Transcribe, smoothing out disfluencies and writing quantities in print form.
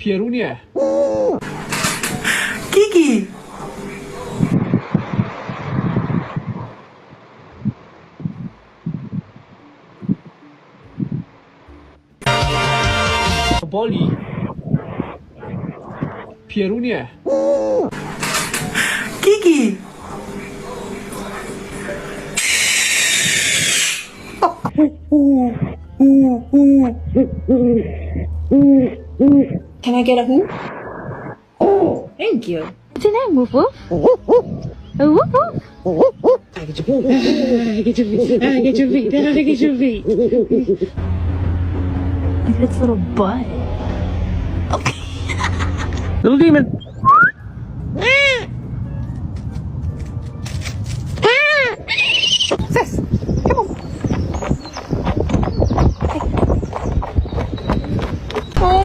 Pierunie. Kiki! Boli. Pierunie. Kiki! Can I get a who? Thank you. What's your name, Woof Woof? Woof Woof? Get your feet. Like its little butt. Little demon.